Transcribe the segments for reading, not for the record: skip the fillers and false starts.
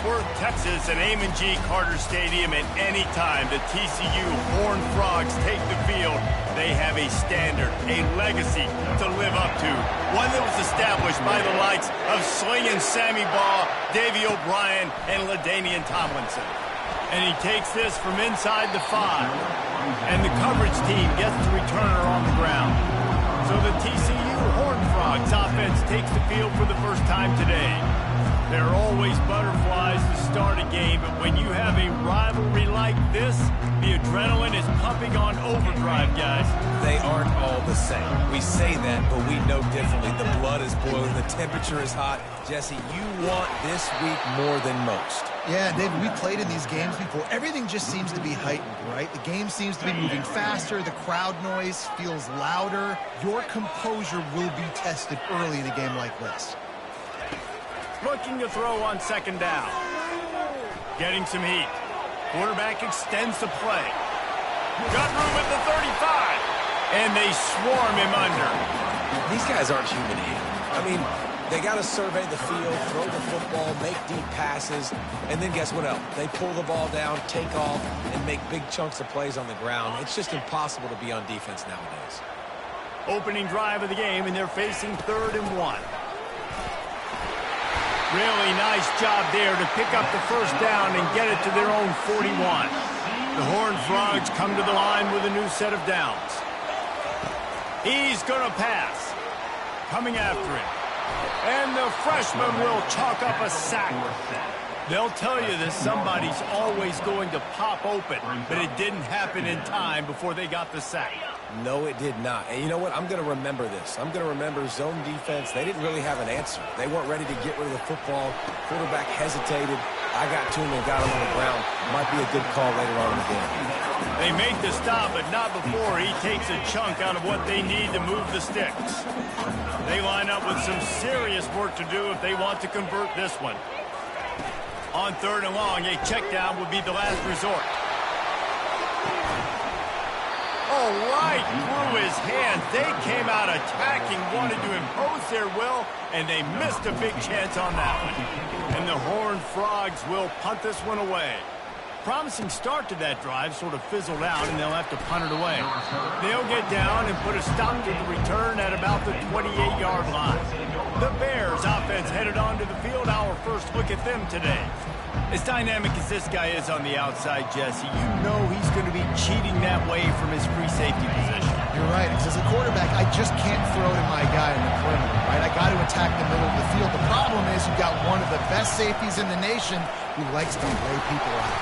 Worth, Texas, and Amon G. Carter Stadium, and any time the TCU Horned Frogs take the field, they have a standard, a legacy to live up to, one that was established by the likes of Slingin' Sammy Baugh, Davey O'Brien, and LaDainian Tomlinson. And he takes this from inside the 5, and the coverage team gets the returner on the ground. So the TCU Horned Frogs offense takes the field for the first time today. There are always butterflies to start a game, but when you have a rivalry like this, the adrenaline is pumping on overdrive, guys. They aren't all the same. We say that, but we know differently. The blood is boiling. The temperature is hot. Jesse, you want this week more than most. Yeah, David, we played in these games before. Everything just seems to be heightened, right? The game seems to be moving faster. The crowd noise feels louder. Your composure will be tested early in a game like this. Looking to throw on second down. Getting some heat. Quarterback extends the play. Got room at the 35. And they swarm him under. These guys aren't human beings. I mean, they got to survey the field, throw the football, make deep passes, and then guess what else? They pull the ball down, take off, and make big chunks of plays on the ground. It's just impossible to be on defense nowadays. Opening drive of the game, and they're facing 3rd and 1. Really nice job there to pick up the first down and get it to their own 41. The Horned Frogs come to the line with a new set of downs. He's going to pass. Coming after him. And the freshman will chalk up a sack. They'll tell you that somebody's always going to pop open, but it didn't happen in time before they got the sack. No, it did not. And you know what? I'm going to remember this. I'm going to remember zone defense. They didn't really have an answer. They weren't ready to get rid of the football. Quarterback hesitated. I got to him and got him on the ground. Might be a good call later on in the game. They make the stop, but not before he takes a chunk out of what they need to move the sticks. They line up with some serious work to do if they want to convert this one. On 3rd and long, a check down would be the last resort. Oh, right through his hands. They came out attacking, wanted to impose their will, and they missed a big chance on that one. And the Horned Frogs will punt this one away. Promising start to that drive sort of fizzled out, and they'll have to punt it away. They'll get down and put a stop to the return at about the 28-yard line. The Bears offense headed onto the field. Our first look at them today. As dynamic as this guy is on the outside, Jesse, you know he's going to be cheating that way from his free safety position. You're right, because as a quarterback, I just can't throw to my guy in the perimeter, right? I got to attack the middle of the field. The problem is you've got one of the best safeties in the nation who likes to lay people out.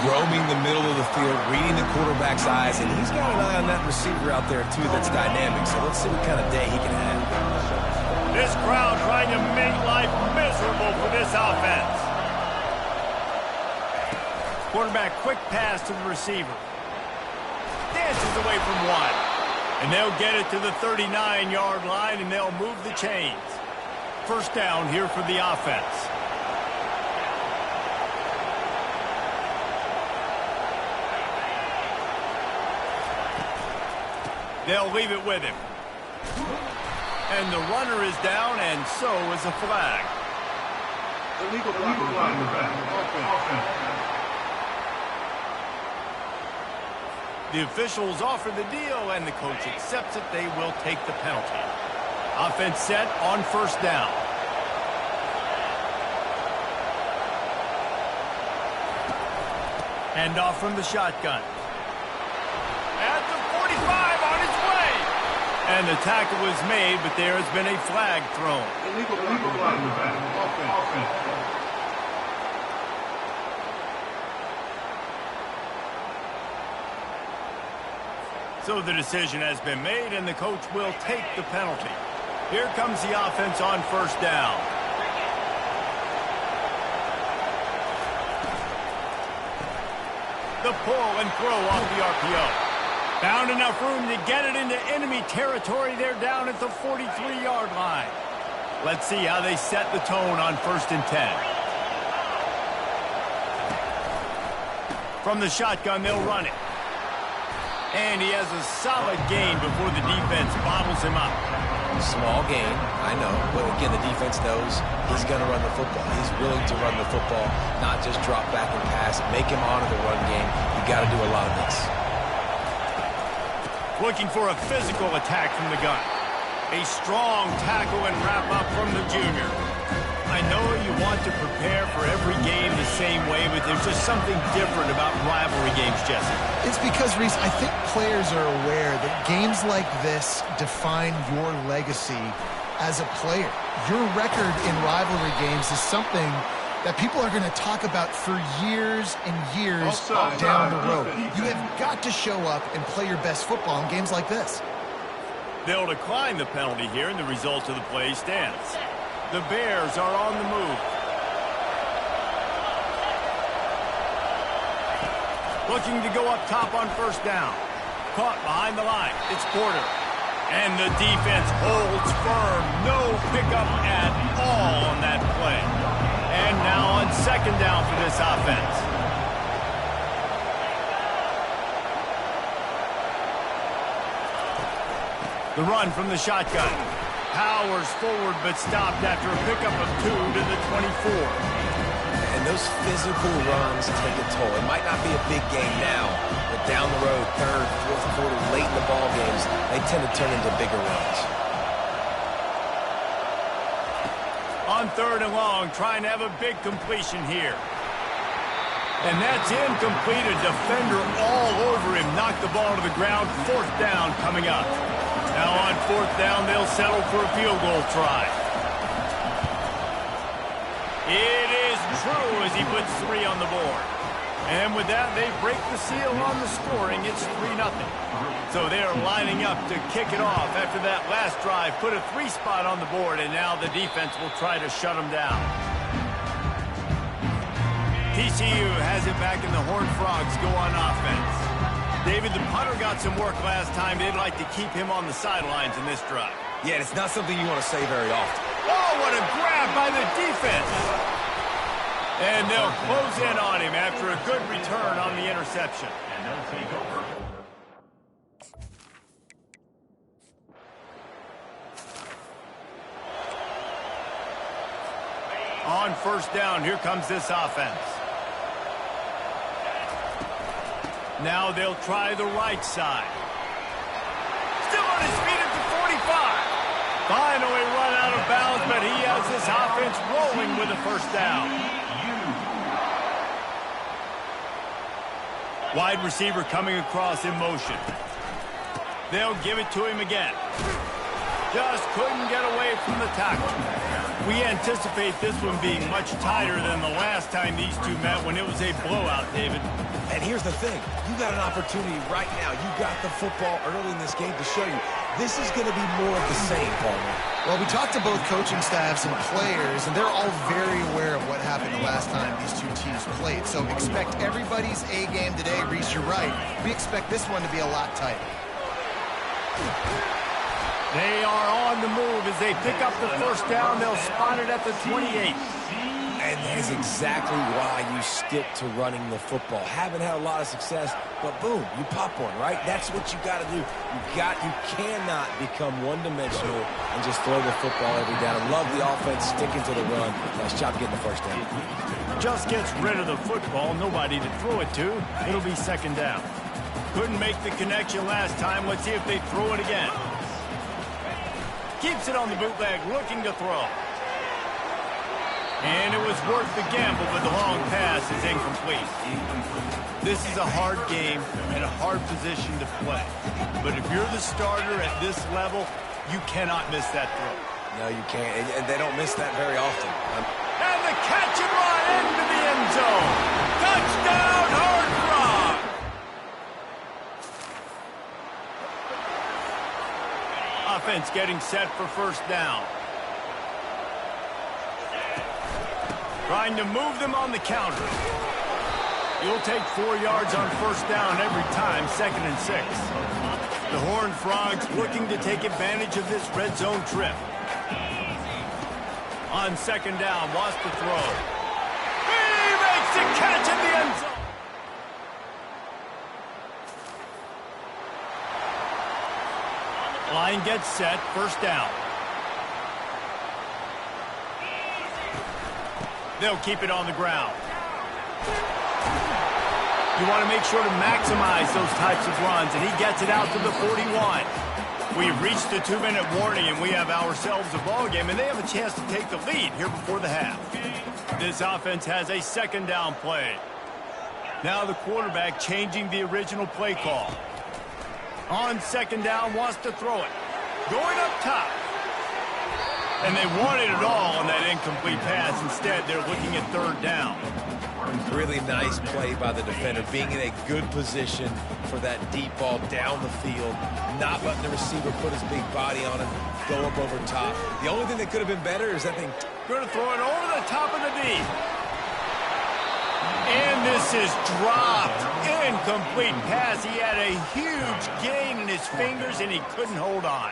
Roaming the middle of the field, reading the quarterback's eyes, and he's got an eye on that receiver out there, too, that's dynamic. So let's see what kind of day he can have. This crowd trying to make life miserable for this offense. Quarterback, quick pass to the receiver. Dances away from one. And they'll get it to the 39-yard line, and they'll move the chains. First down here for the offense. They'll leave it with him. And the runner is down, and so is a flag. Illegal flag. The officials offer the deal, and the coach accepts it. They will take the penalty. Offense set on first down. Hand off from the shotgun. At the 45 on its way. And the tackle was made, but there has been a flag thrown. Illegal flag. Offense. So the decision has been made, and the coach will take the penalty. Here comes the offense on first down. The pull and throw off the RPO. Found enough room to get it into enemy territory. They're down at the 43-yard line. Let's see how they set the tone on 1st and 10. From the shotgun, they'll run it. And he has a solid gain before the defense bottles him up. Small gain, I know, but again, the defense knows he's going to run the football. He's willing to run the football, not just drop back and pass, make him honor the run game. You got to do a lot of this. Looking for a physical attack from the gun. A strong tackle and wrap up from the junior. I know you want to prepare for every game the same way, but there's just something different about rivalry games, Jesse. It's because, Reese, I think players are aware that games like this define your legacy as a player. Your record in rivalry games is something that people are going to talk about for years and years down the road. You have got to show up and play your best football in games like this. They'll decline the penalty here, and the result of the play stands. The Bears are on the move. Looking to go up top on first down. Caught behind the line. It's Porter. And the defense holds firm. No pickup at all on that play. And now on second down for this offense. The run from the shotgun. Powers forward but stopped after a pickup of 2 to the 24. And those physical runs take a toll. It might not be a big game now, but down the road, third, fourth quarter, late in the ball games, they tend to turn into bigger runs. On third and long, trying to have a big completion here. And that's incomplete. A defender all over him. Knocked the ball to the ground. Fourth down coming up. Now on fourth down, they'll settle for a field goal try. It is true as he puts 3 on the board. And with that, they break the seal on the scoring. It's 3-0. So they're lining up to kick it off after that last drive. Put a 3 spot on the board, and now the defense will try to shut them down. TCU has it back, and the Horned Frogs go on offense. David, the punter got some work last time. They'd like to keep him on the sidelines in this drive. Yeah, it's not something you want to say very often. Oh, what a grab by the defense. And they'll close in on him after a good return on the interception. And they'll take over. On first down, here comes this offense. Now they'll try the right side. Still on his feet at the 45. Finally run out of bounds, but he has this offense rolling with a first down. Wide receiver coming across in motion. They'll give it to him again. Just couldn't get away from the tackle. We anticipate this one being much tighter than the last time these two met when it was a blowout, David. And here's the thing. You got an opportunity right now. You got the football early in this game to show you. This is going to be more of the same, Palmer. Well, we talked to both coaching staffs and players, and they're all very aware of what happened the last time these two teams played. So expect everybody's A game today. Reese, you're right. We expect this one to be a lot tighter. They are on the move as they pick up the first down. They'll spot it at the 28. And that is exactly why you stick to running the football. Haven't had a lot of success, but boom, you pop one, right? That's what you got to do. You cannot become one-dimensional and just throw the football every down. Love the offense sticking to the run. Nice job getting the first down. Just gets rid of the football. Nobody to throw it to. It'll be second down. Couldn't make the connection last time. Let's see if they throw it again. Keeps it on the bootleg, looking to throw. And it was worth the gamble, but the long pass is incomplete. This is a hard game and a hard position to play. But if you're the starter at this level, you cannot miss that throw. No, you can't. And they don't miss that very often. And the catch and run into the end zone. Touchdown, Horned Frogs! Offense getting set for first down. Trying to move them on the counter. You'll take 4 yards on first down every time, 2nd and 6. The Horned Frogs looking to take advantage of this red zone trip. On second down, wants to throw. He makes the catch in the end zone. Line gets set, first down. They'll keep it on the ground. You want to make sure to maximize those types of runs, and he gets it out to the 41. We've reached the 2-minute warning, and we have ourselves a ball game, and they have a chance to take the lead here before the half. This offense has a second down play. Now the quarterback changing the original play call. On second down, wants to throw it. Going up top. And they wanted it all on that incomplete pass. Instead, they're looking at third down. Really nice play by the defender, being in a good position for that deep ball down the field, not letting the receiver put his big body on him, go up over top. The only thing that could have been better is that thing. Going to throw it over the top of the knee. And this is dropped. Incomplete pass. He had a huge gain in his fingers, and he couldn't hold on.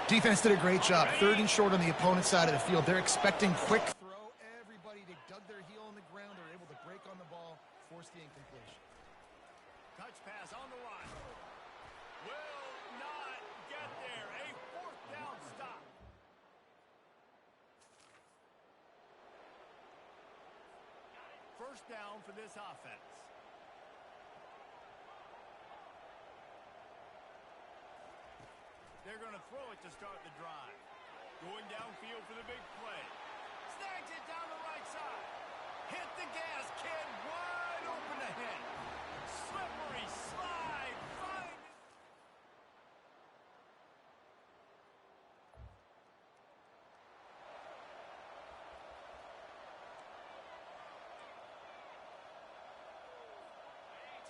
Defense did a great job. 3rd and short on the opponent's side of the field. They're expecting quick throw. Everybody dug their heel on the ground. They're able to break on the ball, force the incompletion. Touch pass on the line. Will not get there. A 4th down stop. First down for this offense. They're going to throw it to start the drive. Going downfield for the big play. Snags it down the right side. Hit the gas, kid. Wide open ahead. Slippery slide. Find it.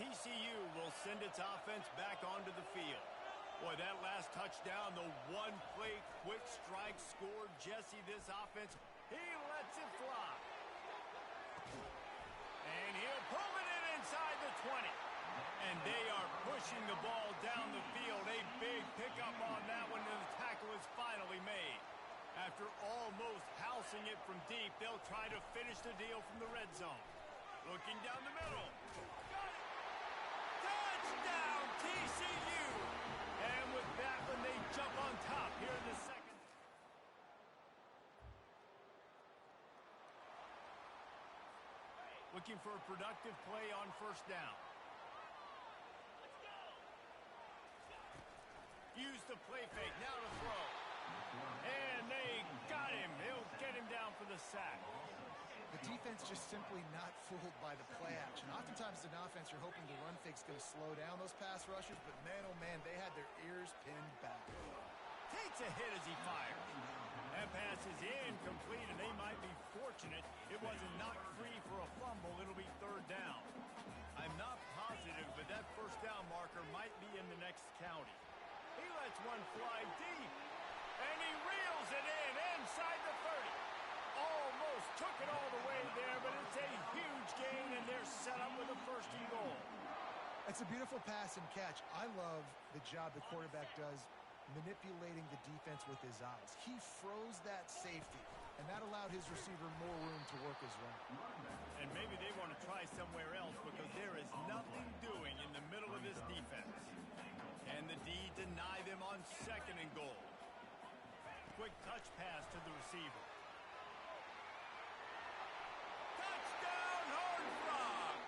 TCU will send its offense back onto the field. Boy, that last touchdown, the one-play quick strike scored Jesse this offense. He lets it fly. And he'll pull it in inside the 20. And they are pushing the ball down the field. A big pickup on that one, and the tackle is finally made. After almost housing it from deep, they'll try to finish the deal from the red zone. Looking down the middle. Got it. Touchdown, TCU. And with that one, they jump on top here in the second. Looking for a productive play on first down. Use the play fake, now to throw. And they got him. He'll get him down for the sack. The defense just simply not fooled by the play action. Oftentimes as an offense, you're hoping the run fake's going to slow down those pass rushers, but man, oh man, they had their ears pinned back. Takes a hit as he fires. That pass is incomplete, and they might be fortunate it wasn't knocked free for a fumble. It'll be third down. I'm not positive, but that first down marker might be in the next county. He lets one fly deep, and he reels it in inside the 30. Almost took it all the way there, but it's a huge gain, and they're set up with a first and goal. It's a beautiful pass and catch. I love the job the quarterback does manipulating the defense with his eyes. He froze that safety, and that allowed his receiver more room to work his run. And maybe they want to try somewhere else because there is nothing doing in the middle of this defense. And the D deny them on second and goal. Quick touch pass to the receiver. Touchdown, Horned Frog!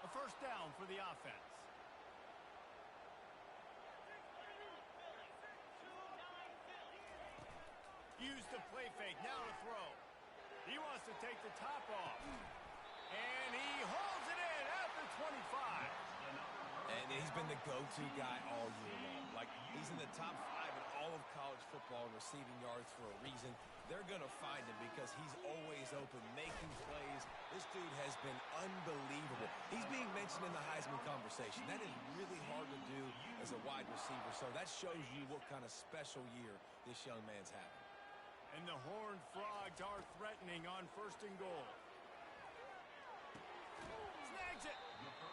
A first down for the offense. Use the play fake, now to throw. He wants to take the top off. And he holds it in at the 25. And he's been the go-to guy all year long. Like, he's in the top 5 in all of college football in receiving yards for a reason. They're going to find him because he's always open, making plays. This dude has been unbelievable. He's being mentioned in the Heisman conversation. That is really hard to do as a wide receiver. So that shows you what kind of special year this young man's having. And the Horned Frogs are threatening on first and goal. Snags it.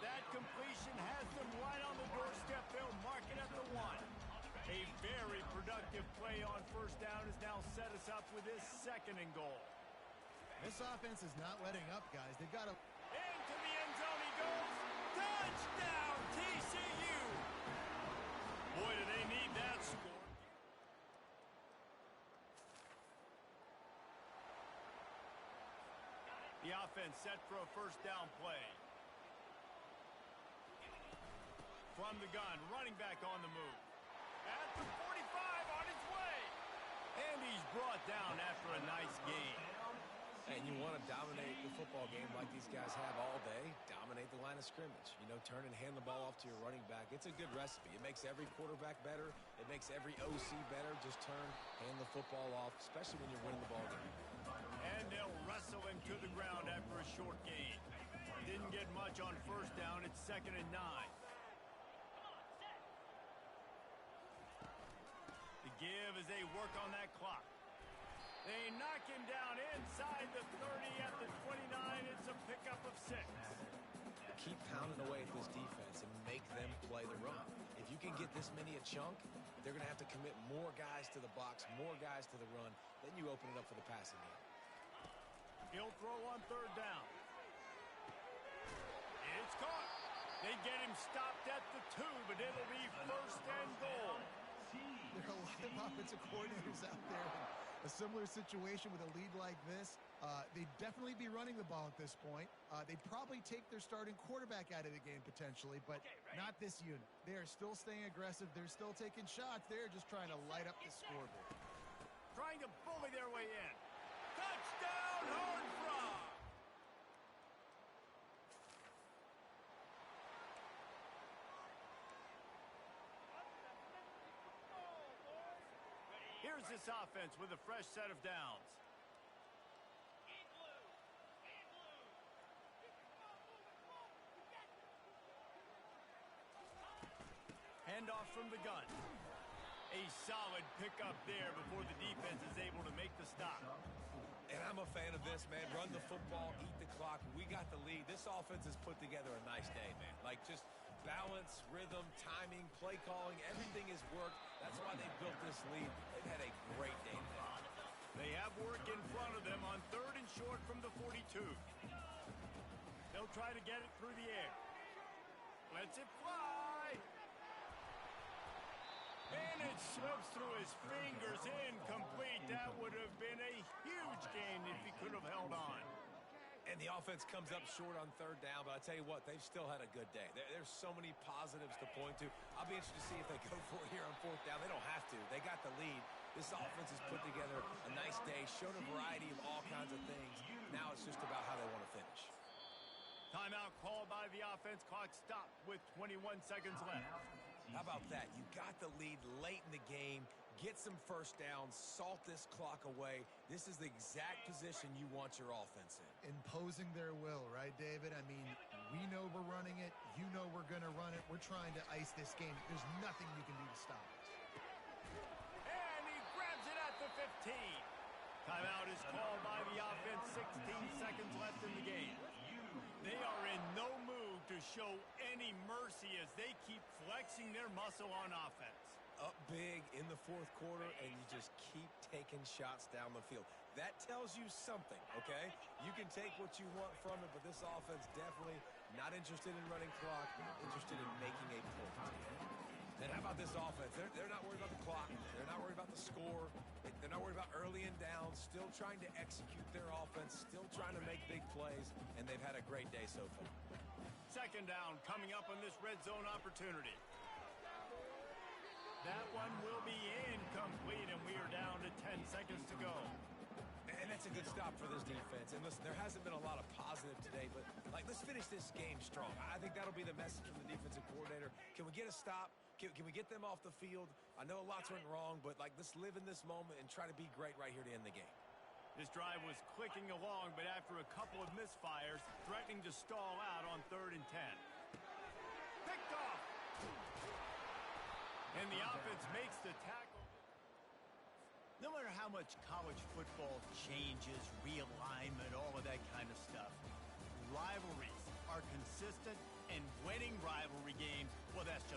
That completion has them right on the doorstep. They'll mark it at the 1. A very productive play on first down has now set us up with this second and goal. This offense is not letting up, guys. They've got to... Into the end zone he goes. Touchdown, TCU! Boy, do they need that score. The offense set for a first down play. From the gun, running back on the move. At the 45, on his way. And he's brought down after a nice gain. And you want to dominate the football game like these guys have all day. Dominate the line of scrimmage. You know, turn and hand the ball off to your running back. It's a good recipe. It makes every quarterback better. It makes every OC better. Just turn, hand the football off, especially when you're winning the ball game. And they'll wrestle him to the ground after a short gain. Didn't get much on first down. It's 2nd and 9. The give as they work on that clock. They knock him down inside the 30 at the 29. It's a pickup of 6. Keep pounding away at this defense and make them play the run. If you can get this many a chunk, they're going to have to commit more guys to the box, more guys to the run. Then you open it up for the passing game. He'll throw on 3rd down. It's caught. They get him stopped at the 2, but it'll be 1st and goal. There are a lot of offensive coordinators out there in a similar situation with a lead like this. They'd definitely be running the ball at this point. They'd probably take their starting quarterback out of the game potentially, but not this unit. They are still staying aggressive. They're still taking shots. They're just trying to light up the scoreboard. Trying to bully their way in. Touchdown, Horned Frog! Here's this offense with a fresh set of downs. Handoff from the gun. A solid pickup there before the defense is able to make the stop. And I'm a fan of this, man. Run the football, eat the clock. We got the lead. This offense has put together a nice day, man. Like, just balance, rhythm, timing, play calling, everything has worked. That's why they built this lead. They've had a great day today. They have work in front of them on 3rd and short from the 42. They'll try to get it through the air. Lets it fly. And it slips through his fingers, incomplete. That would have been a huge gain if he could have held on. And the offense comes up short on 3rd down, but I tell you what, they've still had a good day. There's so many positives to point to. I'll be interested to see if they go for it here on 4th down. They don't have to. They got the lead. This offense has put together a nice day, showed a variety of all kinds of things. Now it's just about how they want to finish. Timeout called by the offense. Clock stopped with 21 seconds left. How about that? You got the lead late in the game. Get some first downs. Salt this clock away. This is the exact position you want your offense in. Imposing their will, right, David? I mean, we know we're running it. You know we're going to run it. We're trying to ice this game. There's nothing you can do to stop us. And he grabs it at the 15. Timeout is called by the offense. 16 seconds left in the game. They are in no mood to show any mercy as they keep flexing their muscle on offense. Up big in the 4th quarter, and you just keep taking shots down the field. That tells you something, okay? You can take what you want from it, but this offense definitely not interested in running clock, interested in making a point. And how about this offense? They're not worried about the clock. They're not worried about the score. They're not worried about early and down. Still trying to execute their offense. Still trying to make big plays. And they've had a great day so far. 2nd down coming up on this red zone opportunity. That one will be incomplete, and we are down to 10 seconds to go. And that's a good stop for this defense. And listen, there hasn't been a lot of positive today, but let's finish this game strong. I think that'll be the message from the defensive coordinator. Can we get a stop? Can we get them off the field? I know lots went wrong, but let's live in this moment and try to be great right here to end the game. This drive was clicking along, but after a couple of misfires, threatening to stall out on 3rd and 10. Picked off! And the offense makes the tackle. No matter how much college football changes, realignment, all of that kind of stuff, rivalries are consistent, and winning rivalry games, well, that's just